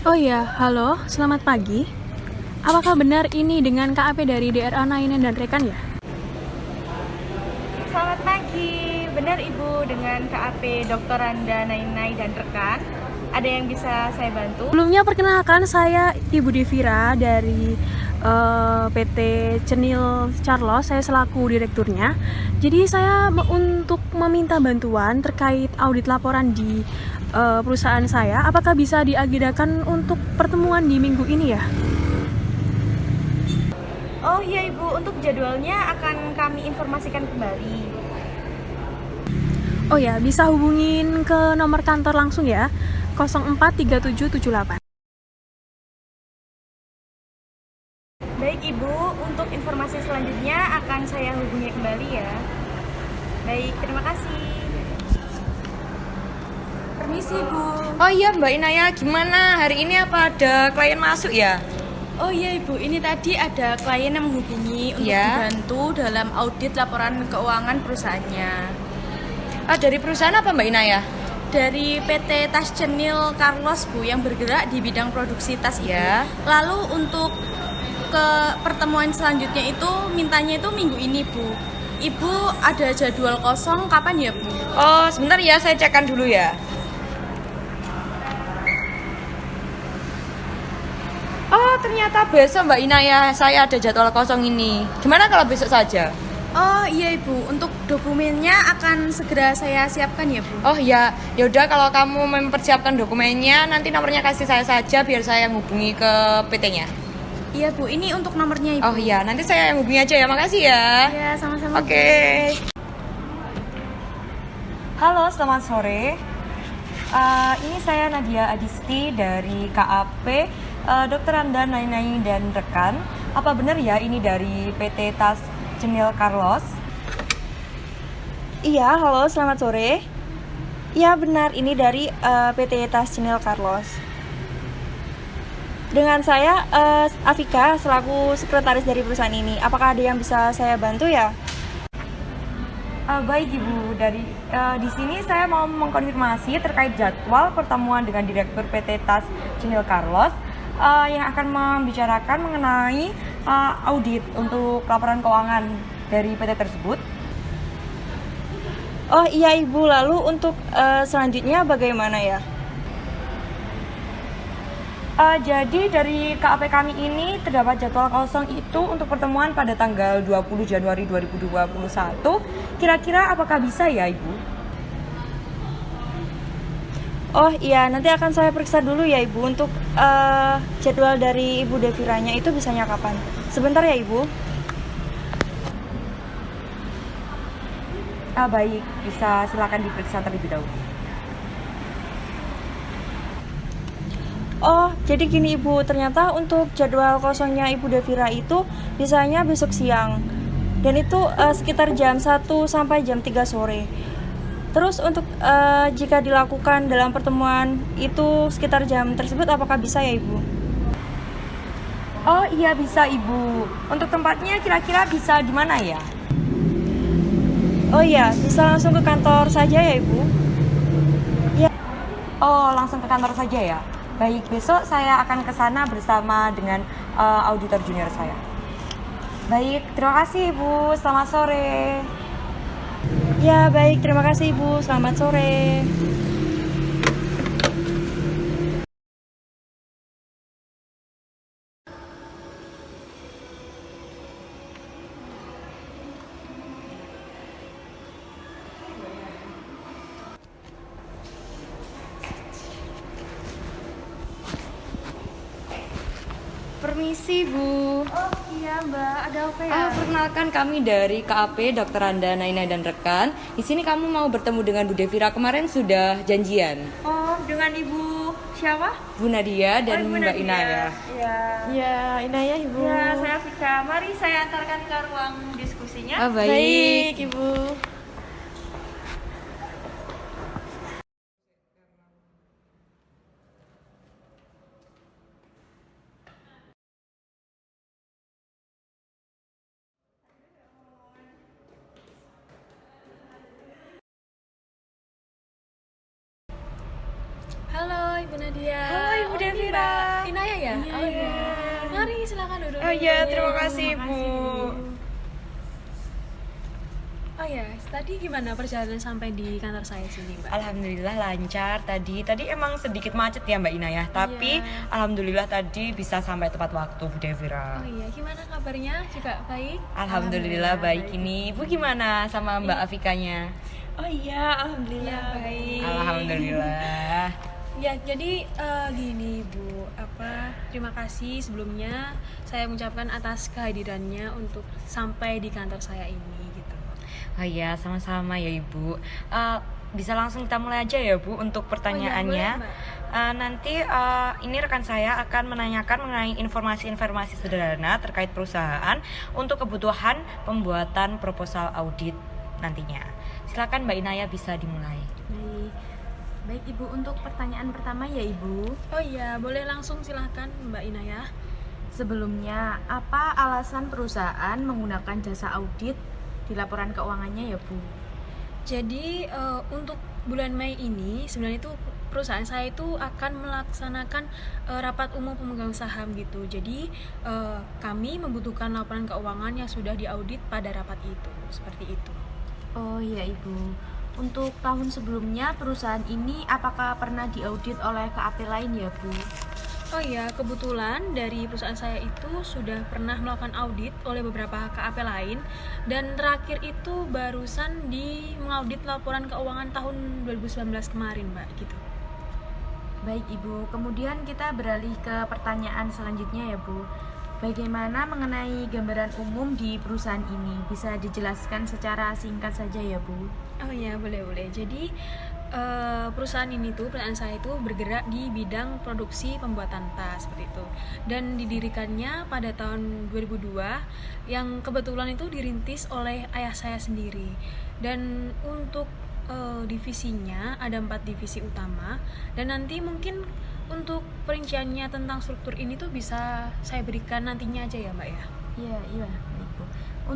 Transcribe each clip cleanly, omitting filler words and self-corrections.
Oh iya, halo, selamat pagi. Apakah benar ini dengan KAP dari DRA Naina dan rekan ya? Selamat pagi, benar Ibu dengan KAP Dr. Randa Nainai dan rekan. Ada yang bisa saya bantu? Sebelumnya perkenalkan saya Ibu Devira dari PT Cenil Carlos, saya selaku direkturnya. Jadi saya untuk meminta bantuan terkait audit laporan di perusahaan saya. Apakah bisa diagendakan untuk pertemuan di minggu ini ya? Oh iya Ibu, untuk jadwalnya akan kami informasikan kembali. Oh ya, bisa hubungin ke nomor kantor langsung ya, 043778. Baik Ibu, untuk informasi selanjutnya akan saya hubungi kembali ya. Baik, terima kasih. Permisi Bu. Oh iya Mbak Inaya, gimana? Hari ini apa ada klien masuk ya? Oh iya Ibu, ini tadi ada klien yang menghubungi untuk dibantu dalam audit laporan keuangan perusahaannya. Dari perusahaan apa Mbak Inaya? Dari PT Tas Cenil Carlos Bu, yang bergerak di bidang produksi tas itu. Lalu untuk ke pertemuan selanjutnya itu mintanya itu minggu ini Bu. Ibu ada jadwal kosong kapan ya Bu? Oh sebentar ya, saya cekkan dulu ya. Oh ternyata besok Mbak Inaya saya ada jadwal kosong ini. Gimana kalau besok saja? Oh iya Ibu, untuk dokumennya akan segera saya siapkan ya Bu. Oh ya, yaudah kalau kamu mempersiapkan dokumennya, nanti nomornya kasih saya saja biar saya hubungi ke PT-nya. Iya Bu, ini untuk nomornya Ibu. Oh iya, nanti saya yang hubungi aja ya, makasih ya. Iya, sama-sama. Oke. Halo, selamat sore. Ini saya Nadia Adisti dari KAP Dr. Randa Nainai dan rekan. Apa benar ya ini dari PT Tas Cenil Carlos? Iya, halo, selamat sore. Iya, benar, ini dari PT Tas Cenil Carlos. Dengan saya, Afika, selaku sekretaris dari perusahaan ini. Apakah ada yang bisa saya bantu ya? Baik Ibu, di sini saya mau mengkonfirmasi terkait jadwal pertemuan dengan Direktur PT Tas Cenil Carlos yang akan membicarakan mengenai audit untuk laporan keuangan dari PT tersebut. Oh iya Ibu, lalu untuk selanjutnya bagaimana ya? Jadi dari KAP kami ini terdapat jadwal kosong itu untuk pertemuan pada tanggal 20 Januari 2021. Kira-kira apakah bisa ya Ibu? Oh iya, nanti akan saya periksa dulu ya Ibu untuk jadwal dari Ibu Deviranya itu bisanya kapan? Sebentar ya Ibu. Baik, bisa silakan diperiksa terlebih dahulu. Oh, jadi gini Ibu, ternyata untuk jadwal kosongnya Ibu Devira itu bisanya besok siang. Dan itu sekitar jam 1 sampai jam 3 sore. Terus untuk jika dilakukan dalam pertemuan itu sekitar jam tersebut, apakah bisa ya Ibu? Oh iya bisa Ibu. Untuk tempatnya kira-kira bisa di mana ya? Oh iya, bisa langsung ke kantor saja ya Ibu? Ya. Oh, langsung ke kantor saja ya? Baik, besok saya akan ke sana bersama dengan auditor junior saya. Baik, terima kasih Ibu. Selamat sore. Ya, baik. Terima kasih Ibu. Selamat sore. Permisi Bu. Oh iya Mbak, ada apa ya? Perkenalkan kami dari KAP Dr. Randa Naina dan rekan. Di sini kamu mau bertemu dengan Bu Devira, kemarin sudah janjian. Oh, dengan Ibu siapa? Bu Nadia dan Ibu Mbak Nadia. Inaya. Iya. Ya, Inaya Ibu. Ya, saya Fika. Mari saya antarkan ke ruang diskusinya. Baik. Ibu. Halo Ibu Nadia. Halo Ibu Devira. Oh iya, terima kasih Bu. Oh ya, tadi gimana perjalanan sampai di kantor saya sini, Mbak? Alhamdulillah lancar tadi. Tadi emang sedikit macet ya Mbak Ina ya, tapi alhamdulillah tadi bisa sampai tepat waktu Bu Devira. Oh iya, gimana kabarnya? Juga baik? Alhamdulillah baik ini. Ibu gimana sama Mbak Afikanya? Oh iya, alhamdulillah. Iya, baik. Alhamdulillah. Ya, jadi gini Bu, terima kasih sebelumnya saya mengucapkan atas kehadirannya untuk sampai di kantor saya ini gitu. Oh iya, sama-sama ya Ibu. Bisa langsung kita mulai aja ya Bu untuk pertanyaannya. Oh, iya, boleh, Nanti ini rekan saya akan menanyakan mengenai informasi-informasi sederhana terkait perusahaan untuk kebutuhan pembuatan proposal audit nantinya. Silakan Mbak Inaya bisa dimulai. Baik Ibu, untuk pertanyaan pertama ya Ibu. Oh iya, boleh langsung silahkan Mbak Inaya. Sebelumnya, apa alasan perusahaan menggunakan jasa audit di laporan keuangannya ya Bu? Jadi untuk bulan Mei ini sebenarnya itu perusahaan saya itu akan melaksanakan rapat umum pemegang saham gitu. Jadi kami membutuhkan laporan keuangan yang sudah diaudit pada rapat itu, seperti itu. Oh iya Ibu. Untuk tahun sebelumnya perusahaan ini apakah pernah diaudit oleh KAP lain ya Bu? Oh iya, kebetulan dari perusahaan saya itu sudah pernah melakukan audit oleh beberapa KAP lain, dan terakhir itu barusan di mengaudit laporan keuangan tahun 2019 kemarin Mbak gitu. Baik Ibu, kemudian kita beralih ke pertanyaan selanjutnya ya Bu. Bagaimana mengenai gambaran umum di perusahaan ini? Bisa dijelaskan secara singkat saja ya Bu? Oh iya, boleh. Jadi perusahaan saya itu bergerak di bidang produksi pembuatan tas seperti itu. Dan didirikannya pada tahun 2002 yang kebetulan itu dirintis oleh ayah saya sendiri. Dan untuk divisinya ada 4 divisi utama, dan nanti mungkin untuk perinciannya tentang struktur ini tuh bisa saya berikan nantinya aja ya Mbak ya. Iya, baik Bu.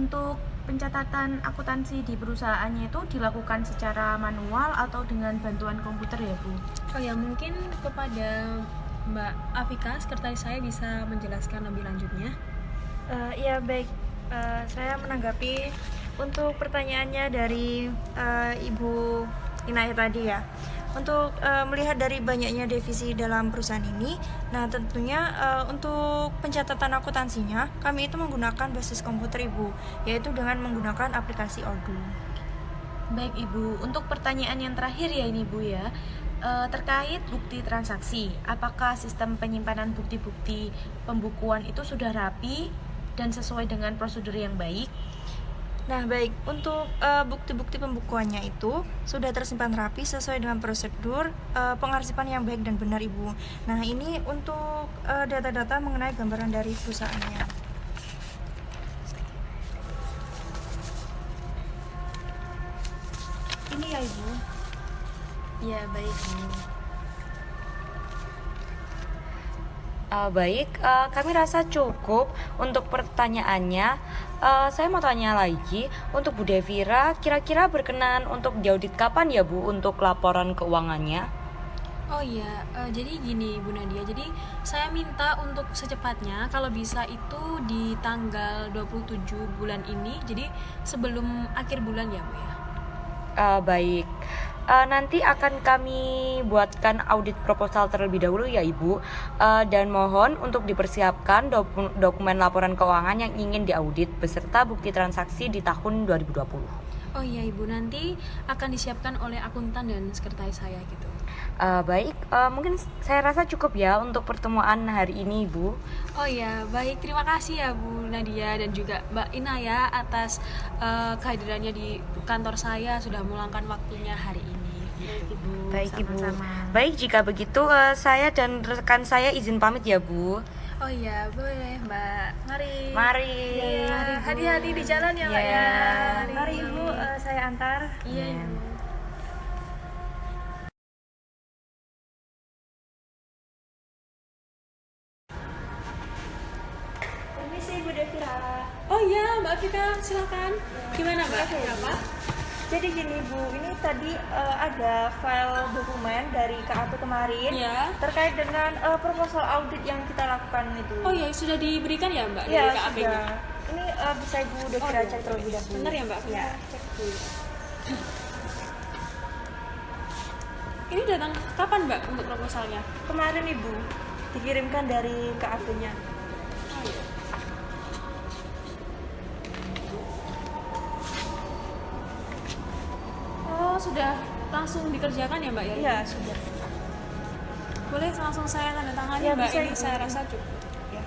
Untuk pencatatan akuntansi di perusahaannya itu dilakukan secara manual atau dengan bantuan komputer ya Bu? Oh ya, mungkin kepada Mbak Afika, sekretaris saya bisa menjelaskan lebih lanjutnya. Iya baik, saya menanggapi untuk pertanyaannya dari Ibu Inaya tadi ya. Untuk melihat dari banyaknya divisi dalam perusahaan ini, nah tentunya untuk pencatatan akuntansinya kami itu menggunakan basis komputer Ibu, yaitu dengan menggunakan aplikasi Odoo. Baik Ibu, untuk pertanyaan yang terakhir ya ini Bu ya, terkait bukti transaksi, apakah sistem penyimpanan bukti-bukti pembukuan itu sudah rapi dan sesuai dengan prosedur yang baik? Nah baik, untuk bukti-bukti pembukuannya itu sudah tersimpan rapi sesuai dengan prosedur pengarsipan yang baik dan benar Ibu. Nah ini untuk data-data mengenai gambaran dari perusahaannya. Ini ya Ibu. Iya baik Bu. Baik, kami rasa cukup untuk pertanyaannya. Saya mau tanya lagi, untuk Bu Devira, kira-kira berkenan untuk diaudit kapan ya Bu untuk laporan keuangannya? Oh iya, jadi gini Bu Nadia, jadi saya minta untuk secepatnya, kalau bisa itu di tanggal 27 bulan ini, jadi sebelum akhir bulan ya Bu ya. Baik, nanti akan kami buatkan audit proposal terlebih dahulu ya Ibu, dan mohon untuk dipersiapkan dokumen laporan keuangan yang ingin diaudit beserta bukti transaksi di tahun 2020. Oh iya Ibu, nanti akan disiapkan oleh akuntan dan sekretaris saya gitu. Baik, mungkin saya rasa cukup ya untuk pertemuan hari ini Ibu. Oh iya, baik, terima kasih ya Bu Nadia dan juga Mbak Inaya atas kehadirannya di kantor saya, sudah meluangkan waktunya hari ini. Ibu, Baik Ibu. sama-sama. Baik, jika begitu saya dan rekan saya izin pamit ya Bu. Oh iya, boleh Mbak. Mari. Mari. Iya, hati-hati di jalan ya Mbak Iya. ya. Mari Ibu, saya antar. Iya Ibu. Permisi Ibu Devira. Oh iya Mbak Afika, silakan. Gimana Mbak? Kenapa? Jadi gini Bu, ini tadi ada file dokumen dari KAP kemarin Ya. terkait dengan proposal audit yang kita lakukan itu. Oh ya, sudah diberikan ya Mbak Iya, dari KAP-nya? sudah. Ini bisa Ibu Devira cek terlebih dahulu. Benar ya Mbak? Ya. Cek dulu. Ini datang kapan Mbak untuk proposalnya? Kemarin Ibu dikirimkan dari KAP-nya. Oh, sudah langsung dikerjakan ya Mbak ya? Iya, sudah. Boleh langsung saya tanda tangani Ya, Mbak, bisa, ini Ibu. saya rasa cukup. Ya.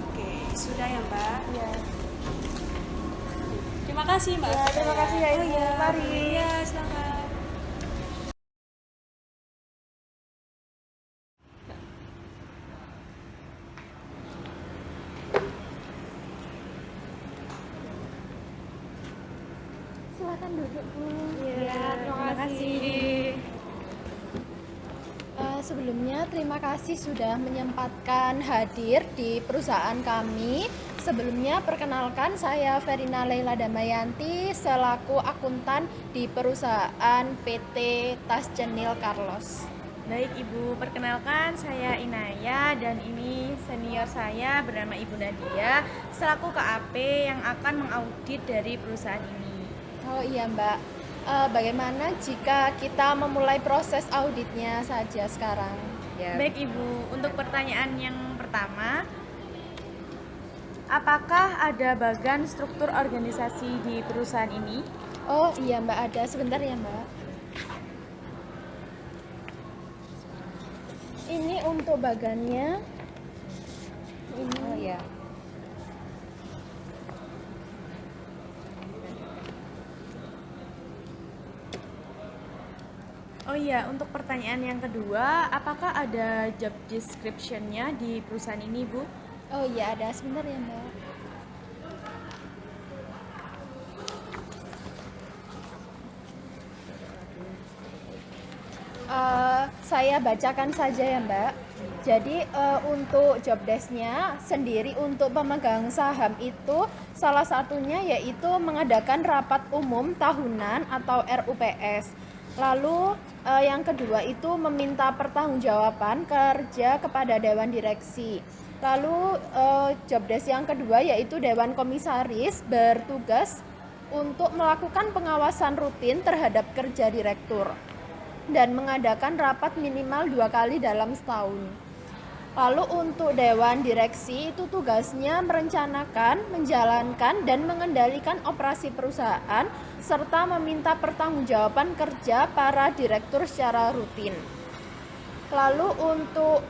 Oke, sudah ya Mbak. Iya. Terima kasih Mbak. Ya, terima kasih ya, Ibu. Mari. Ya, silakan. Silakan duduk Bu. Ya, terima kasih. Sebelumnya terima kasih sudah menyempatkan hadir di perusahaan kami. Sebelumnya perkenalkan saya Verina Leila Damayanti selaku akuntan di perusahaan PT Tascenil Carlos. Baik Ibu, perkenalkan saya Inaya dan ini senior saya bernama Ibu Nadia selaku KAP yang akan mengaudit dari perusahaan ini. Oh iya Mbak, bagaimana jika kita memulai proses auditnya saja sekarang? Ya. Baik Ibu, untuk pertanyaan yang pertama, apakah ada bagan struktur organisasi di perusahaan ini? Oh iya Mbak, ada. Sebentar ya Mbak. Ini untuk bagannya. Ini. Oh ya. Oh iya, untuk pertanyaan yang kedua, apakah ada job description-nya di perusahaan ini, Bu? Oh iya ada. Sebentar ya Mbak. Saya bacakan saja ya Mbak. Jadi untuk job desk-nya sendiri untuk pemegang saham itu salah satunya yaitu mengadakan rapat umum tahunan atau RUPS. Lalu yang kedua itu meminta pertanggungjawaban kerja kepada Dewan Direksi. Lalu job desk yang kedua yaitu Dewan Komisaris bertugas untuk melakukan pengawasan rutin terhadap kerja direktur dan mengadakan rapat minimal 2 kali dalam setahun. Lalu untuk Dewan Direksi itu tugasnya merencanakan, menjalankan, dan mengendalikan operasi perusahaan serta meminta pertanggungjawaban kerja para direktur secara rutin. Lalu untuk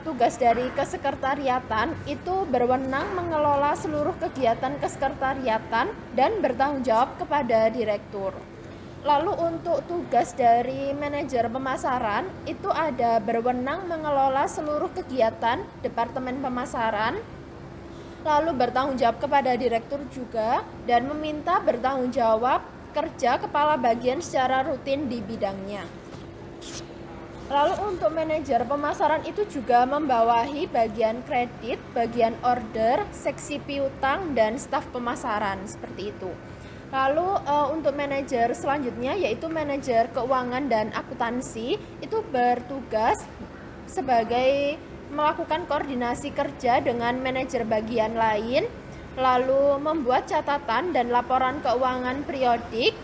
tugas dari kesekretariatan itu berwenang mengelola seluruh kegiatan kesekretariatan dan bertanggung jawab kepada direktur. Lalu untuk tugas dari manajer pemasaran itu ada berwenang mengelola seluruh kegiatan departemen pemasaran, lalu bertanggung jawab kepada direktur juga, dan meminta bertanggung jawab kerja kepala bagian secara rutin di bidangnya. Lalu untuk manajer pemasaran itu juga membawahi bagian kredit, bagian order, seksi piutang, dan staf pemasaran seperti itu. Lalu untuk manajer selanjutnya yaitu manajer keuangan dan akuntansi itu bertugas sebagai melakukan koordinasi kerja dengan manajer bagian lain, lalu membuat catatan dan laporan keuangan periodik,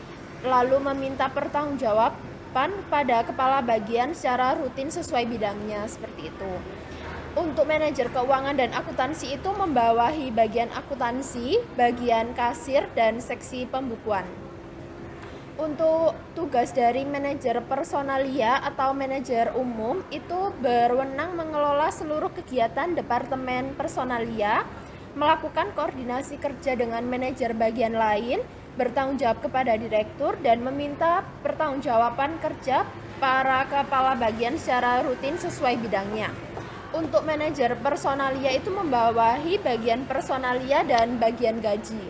lalu meminta pertanggungjawaban pada kepala bagian secara rutin sesuai bidangnya seperti itu. Untuk manajer keuangan dan akuntansi itu membawahi bagian akuntansi, bagian kasir, dan seksi pembukuan. Untuk tugas dari manajer personalia atau manajer umum itu berwenang mengelola seluruh kegiatan departemen personalia, melakukan koordinasi kerja dengan manajer bagian lain, bertanggung jawab kepada direktur, dan meminta pertanggungjawaban kerja para kepala bagian secara rutin sesuai bidangnya. Untuk manajer personalia itu membawahi bagian personalia dan bagian gaji.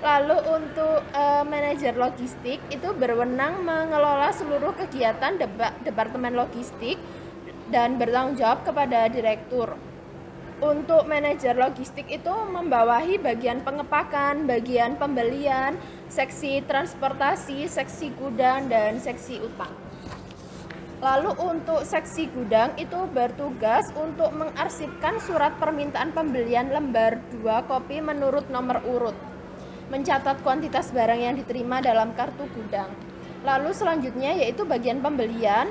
Lalu untuk manajer logistik itu berwenang mengelola seluruh kegiatan departemen logistik dan bertanggung jawab kepada direktur. Untuk manajer logistik itu membawahi bagian pengepakan, bagian pembelian, seksi transportasi, seksi gudang, dan seksi utang. Lalu untuk seksi gudang itu bertugas untuk mengarsipkan surat permintaan pembelian lembar 2 kopi menurut nomor urut, mencatat kuantitas barang yang diterima dalam kartu gudang. Lalu selanjutnya yaitu bagian pembelian,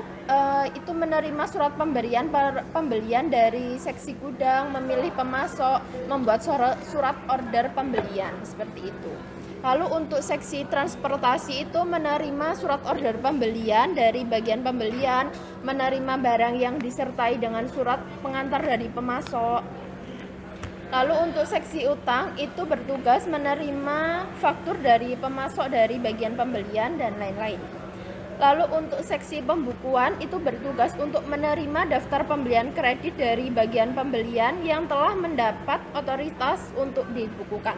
itu menerima surat pembelian dari seksi gudang, memilih pemasok, membuat surat order pembelian, seperti itu. Lalu untuk seksi transportasi itu menerima surat order pembelian dari bagian pembelian, menerima barang yang disertai dengan surat pengantar dari pemasok. Lalu untuk seksi utang itu bertugas menerima faktur dari pemasok dari bagian pembelian dan lain-lain. Lalu untuk seksi pembukuan itu bertugas untuk menerima daftar pembelian kredit dari bagian pembelian yang telah mendapat otoritas untuk dibukukan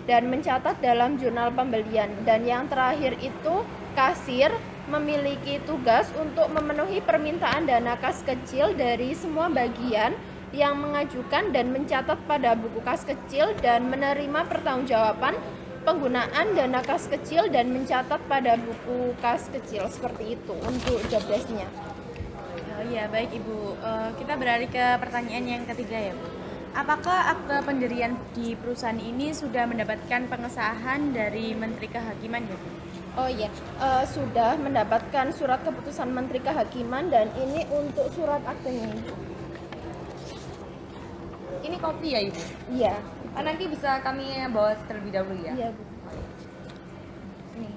dan mencatat dalam jurnal pembelian. Dan yang terakhir itu kasir memiliki tugas untuk memenuhi permintaan dana kas kecil dari semua bagian yang mengajukan dan mencatat pada buku kas kecil dan menerima pertanggungjawaban penggunaan dana kas kecil dan mencatat pada buku kas kecil. Seperti itu untuk job desk-nya. Oh iya, baik Ibu. Kita beralih ke pertanyaan yang ketiga ya Bu. Apakah akte pendirian di perusahaan ini sudah mendapatkan pengesahan dari Menteri Kehakiman ya Bu? Oh iya, sudah mendapatkan surat keputusan Menteri Kehakiman dan ini untuk surat aktenya. Ini kopi ya Ibu? Iya. Nanti bisa kami bawa terlebih dahulu ya? Iya, Bu. Ini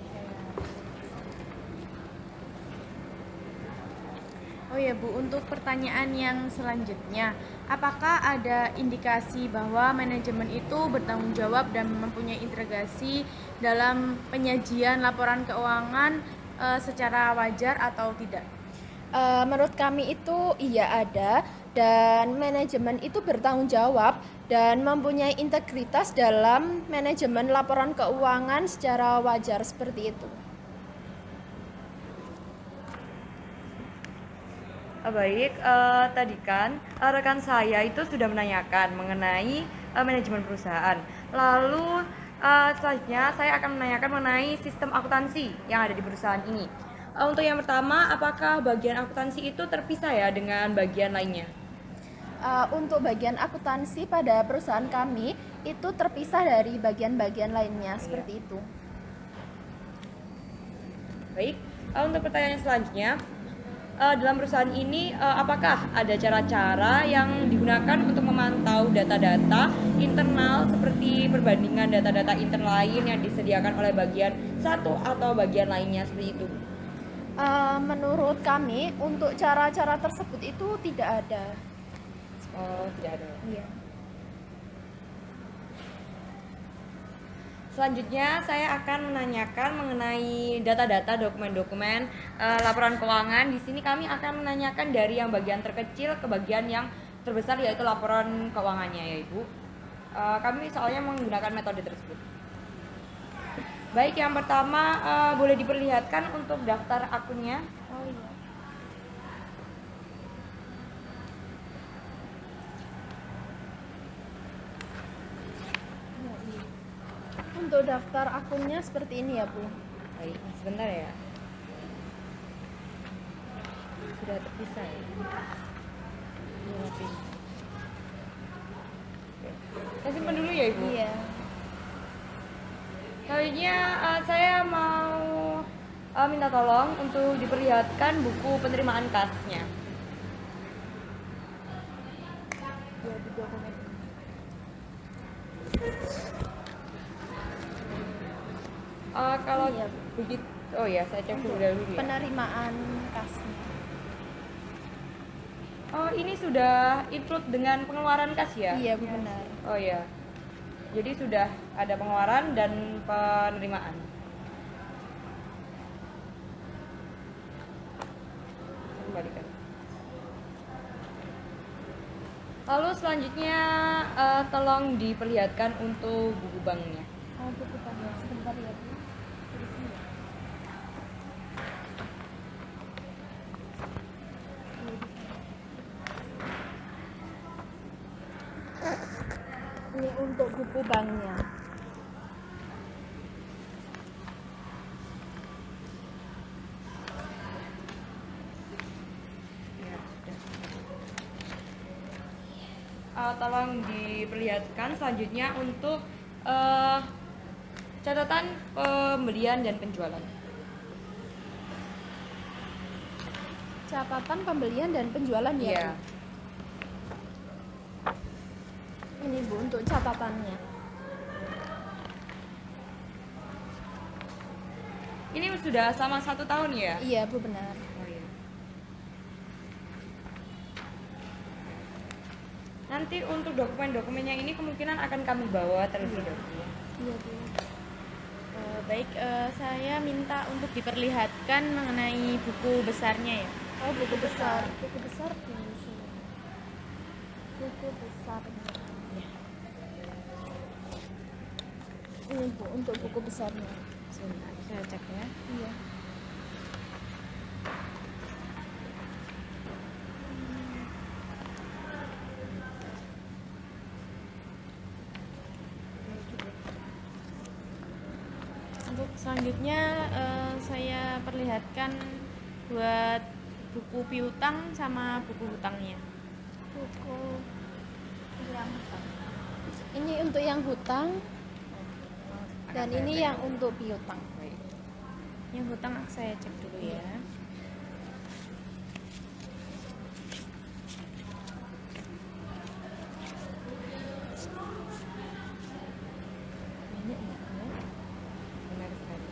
Oh ya Bu, untuk pertanyaan yang selanjutnya, apakah ada indikasi bahwa manajemen itu bertanggung jawab dan mempunyai integrasi dalam penyajian laporan keuangan secara wajar atau tidak? Menurut kami itu iya ada, dan manajemen itu bertanggung jawab dan mempunyai integritas dalam manajemen laporan keuangan secara wajar, seperti itu. Baik, tadi kan rekan saya itu sudah menanyakan mengenai manajemen perusahaan. Lalu selanjutnya saya akan menanyakan mengenai sistem akuntansi yang ada di perusahaan ini. Untuk yang pertama, apakah bagian akuntansi itu terpisah ya dengan bagian lainnya? Untuk bagian akuntansi pada perusahaan kami itu terpisah dari bagian-bagian lainnya, seperti itu. Baik, untuk pertanyaan selanjutnya, dalam perusahaan ini apakah ada cara-cara yang digunakan untuk memantau data-data internal seperti perbandingan data-data internal lain yang disediakan oleh bagian satu atau bagian lainnya seperti itu? Menurut kami untuk cara-cara tersebut itu tidak ada. Oh, tidak ada. Iya. Selanjutnya saya akan menanyakan mengenai data-data dokumen-dokumen laporan keuangan. Di sini kami akan menanyakan dari yang bagian terkecil ke bagian yang terbesar, yaitu laporan keuangannya ya Ibu. Kami soalnya menggunakan metode tersebut. Baik, yang pertama boleh diperlihatkan untuk daftar akunnya. Oh iya. Untuk daftar akunnya seperti ini ya Bu. Baik, sebentar ya. Sudah terpisah ya. Kita simpan dulu ya Ibu. Iya. Selanjutnya saya mau minta tolong untuk diperlihatkan buku penerimaan kasnya. Kalau Iya, begitu, oh ya saya cek dulu ya. Penerimaan kasnya. Oh, ini sudah include dengan pengeluaran kas ya? Iya, Bu, benar. Oh ya. Jadi sudah ada pengeluaran dan penerimaan. Kembalikan. Lalu selanjutnya tolong diperlihatkan untuk buku banknya. Oh, buku banknya sebentar ya Bu. Ini untuk buku banknya. Tolong diperlihatkan selanjutnya untuk catatan pembelian dan penjualan. Catatan pembelian dan penjualan ya. Iya. Bu? Ini Bu untuk catatannya. Ini sudah sama 1 tahun ya? Iya Bu, benar. Oh, iya. Nanti untuk dokumen-dokumennya ini kemungkinan akan kami bawa terlebih dahulu. Iya Bu. Baik, saya minta untuk diperlihatkan mengenai buku besarnya ya. Oh, buku besar. Buku besar di sini. Buku besar. Ya. Ini Bu untuk buku besarnya. Sebentar, saya cek ya. Iya. Untuk selanjutnya saya perlihatkan buat buku piutang sama buku hutangnya. Buku yang hutang. Ini untuk yang hutang dan ini yang untuk piutang. Yang hutang saya cek dulu ya. Benar sekali.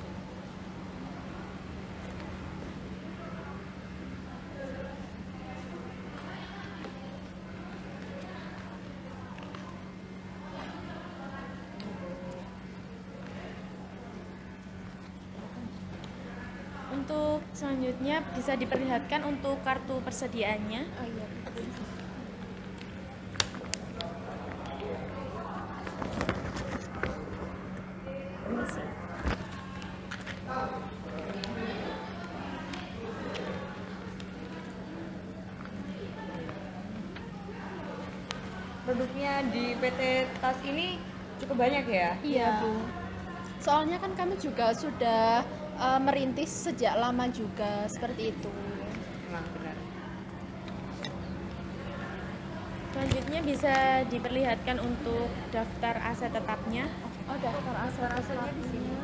Untuk selanjutnya bisa diperlihatkan untuk kartu persediaannya. Oh iya. Ini sih. Produknya di PT Tas ini cukup banyak ya? Iya Bu. Soalnya kan kami juga sudah merintis sejak lama juga seperti itu. Memang benar. Selanjutnya bisa diperlihatkan untuk daftar aset tetapnya. Oh, daftar aset-asetnya di sini.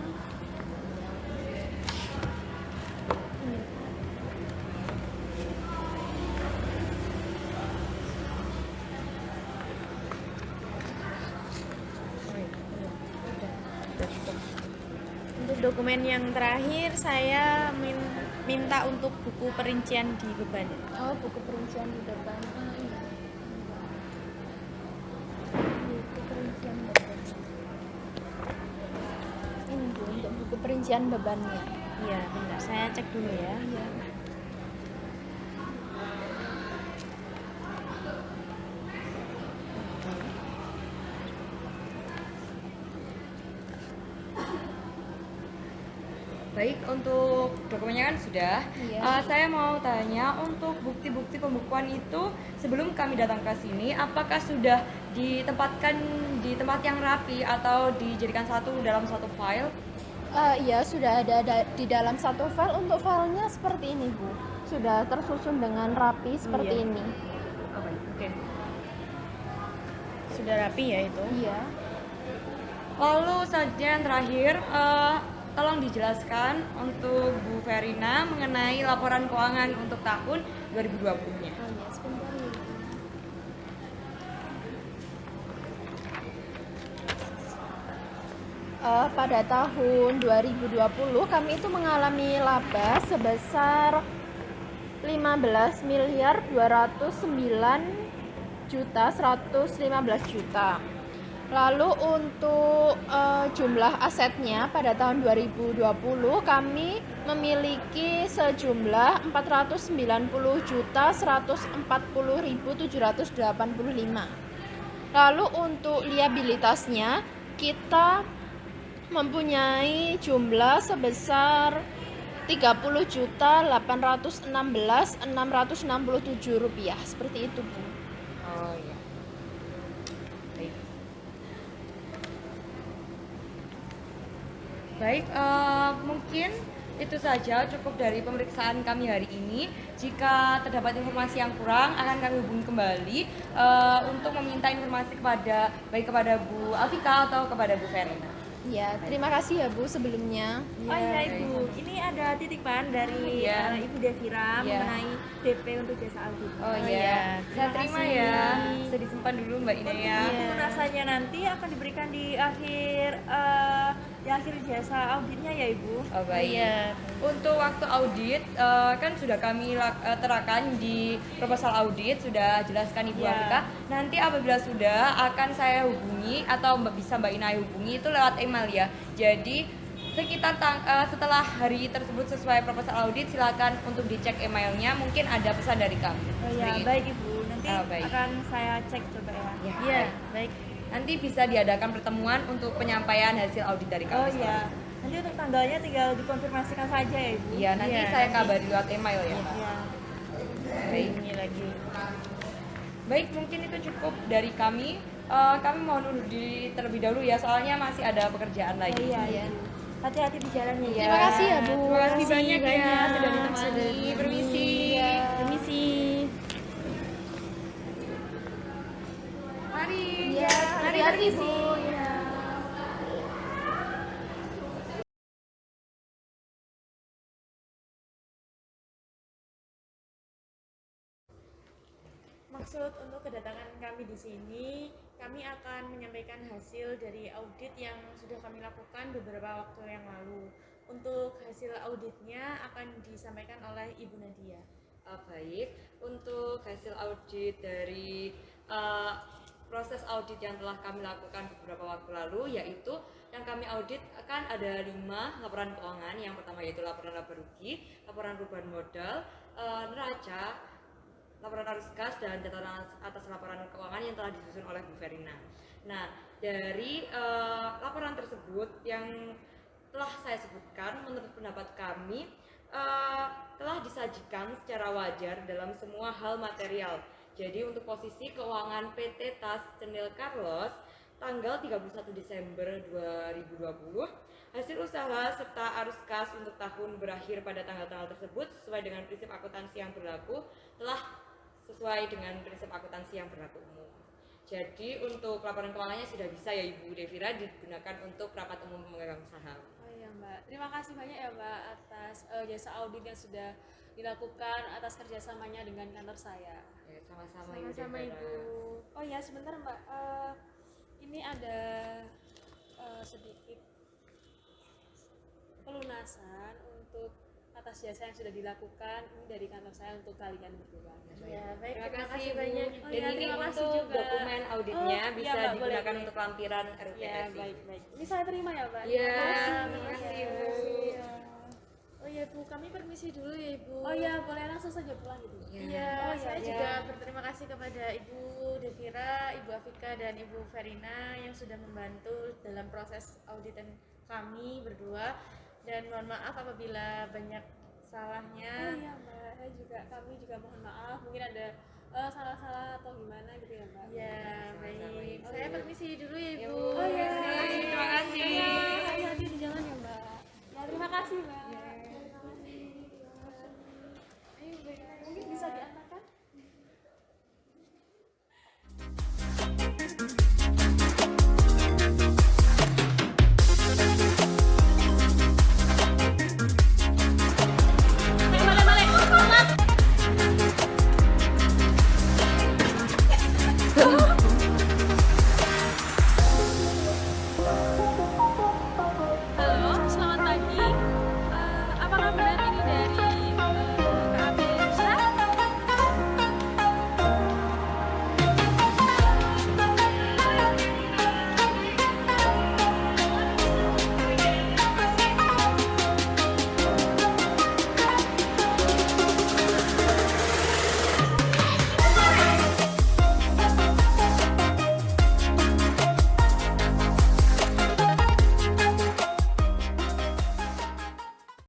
Untuk dokumen yang terakhir saya minta untuk buku perincian di beban. Oh, buku perincian di depan. Iya. Buku perincian beban. Ini Bu untuk buku perincian bebannya. Iya, bentar saya cek dulu ya. Iya. Baik, untuk dokumennya kan sudah. Iya. Saya mau tanya untuk bukti-bukti pembukuan itu sebelum kami datang ke sini, apakah sudah ditempatkan di tempat yang rapi atau dijadikan satu dalam satu file? Iya, sudah ada di dalam satu file. Untuk filenya seperti ini Bu. Sudah tersusun dengan rapi seperti Iya. ini. Oh, baik. Oke. Sudah rapi ya itu. Iya. Lalu selanjutnya yang terakhir, tolong dijelaskan untuk Bu Verina mengenai laporan keuangan untuk tahun 2020-nya. Oh iya, sebentar ya. Pada tahun 2020 kami itu mengalami laba sebesar 15.209.115 juta. Lalu untuk jumlah asetnya pada tahun 2020 kami memiliki sejumlah 490.140.785. Lalu untuk liabilitasnya kita mempunyai jumlah sebesar 30.816.667 rupiah. Seperti itu Bu. Oh iya. Baik, mungkin itu saja cukup dari pemeriksaan kami hari ini. Jika terdapat informasi yang kurang, akan kami hubungi kembali untuk meminta informasi baik kepada Bu Alfika atau kepada Bu Verena. Ya, terima kasih ya Bu sebelumnya. Oh iya Ibu, ini ada titipan dari Iya. Ibu Devira Iya. mengenai DP untuk jasa audit. Oh iya, saya terima ya. Bisa disimpan dulu Mbak Ina ya. Untuk rasanya nanti akan diberikan di akhir jasa auditnya ya Ibu. Oh baik. Untuk waktu audit kan sudah kami terapkan di proposal audit, sudah jelaskan Ibu Iya. Afika. Nanti apabila sudah akan saya hubungi atau bisa Mbak Ina hubungi itu lewat email ya. Jadi sekitar setelah hari tersebut sesuai proposal audit, silakan untuk dicek emailnya, mungkin ada pesan dari kami. Oh iya, Seperti itu. baik Ibu. Nanti Baik. akan saya cek coba ya. Iya, baik. Nanti bisa diadakan pertemuan untuk penyampaian hasil audit dari kami. Oh iya. Nanti untuk tanggalnya tinggal dikonfirmasikan saja ya Ibu. Iya, nanti saya kabari lewat email ya. Iya. Baik. Baik, mungkin itu cukup dari kami. Kami mohon undur diri terlebih dahulu ya, soalnya masih ada pekerjaan Oh lagi. iya. Hati-hati di jalan ya. Iya. Terima kasih ya Bu. Terima kasih banyak ya sudah ditemani. Sudah Permisi. Permisi. Mari. Iya, hati-hati Bu. Maksud untuk kedatangan kami di sini, kami akan menyampaikan hasil dari audit yang sudah kami lakukan beberapa waktu yang lalu. Untuk hasil auditnya akan disampaikan oleh Ibu Nadia. Baik, untuk hasil audit dari proses audit yang telah kami lakukan beberapa waktu lalu, yaitu yang kami audit akan ada 5 laporan keuangan. Yang pertama yaitu laporan laba rugi, laporan perubahan modal, neraca, laporan arus kas, dan catatan atas laporan keuangan yang telah disusun oleh Bu Verina. Nah, dari laporan tersebut yang telah saya sebutkan, menurut pendapat kami telah disajikan secara wajar dalam semua hal material. Jadi untuk posisi keuangan PT TAS Cenil Carlos tanggal 31 Desember 2020, hasil usaha serta arus kas untuk tahun berakhir pada tanggal-tanggal tersebut sesuai dengan prinsip akuntansi yang berlaku telah sesuai dengan prinsip akuntansi yang berlaku umum. Jadi untuk laporan keuangannya sudah bisa ya Ibu Devira digunakan untuk rapat umum pemegang saham. Oh iya Mbak, terima kasih banyak ya Mbak atas jasa audit yang sudah dilakukan, atas kerjasamanya dengan kantor saya. Ya, sama-sama Sama-sama Devira. Ibu. Oh ya sebentar Mbak, ini ada sedikit pelunasan untuk atas jasa yang sudah dilakukan ini dari kantor saya untuk kalian berdua. Ya, baik. Terima kasih Bu. banyak. Oh, Dan ya, ini terima kasih untuk juga. dokumen auditnya Oh, bisa iya, Mbak, digunakan boleh. untuk lampiran Ya, RUPSI. baik. Ini saya terima ya, Mbak. Iya, Terima terima kasih Bu. Iya. Oh ya Bu, kami permisi dulu ya Ibu. Oh iya, boleh langsung saja pulang Ibu. Iya. Oh, saya iya. juga berterima kasih kepada Ibu Devira, Ibu Afika, dan Ibu Verina yang sudah membantu dalam proses auditan kami berdua. Dan mohon maaf apabila banyak salahnya. Oh iya Mbak, kami juga mohon maaf, mungkin ada salah-salah atau gimana gitu ya Mbak. Ya, Sama-sama, baik. Ibu. Saya permisi dulu ya Ibu. Ibu,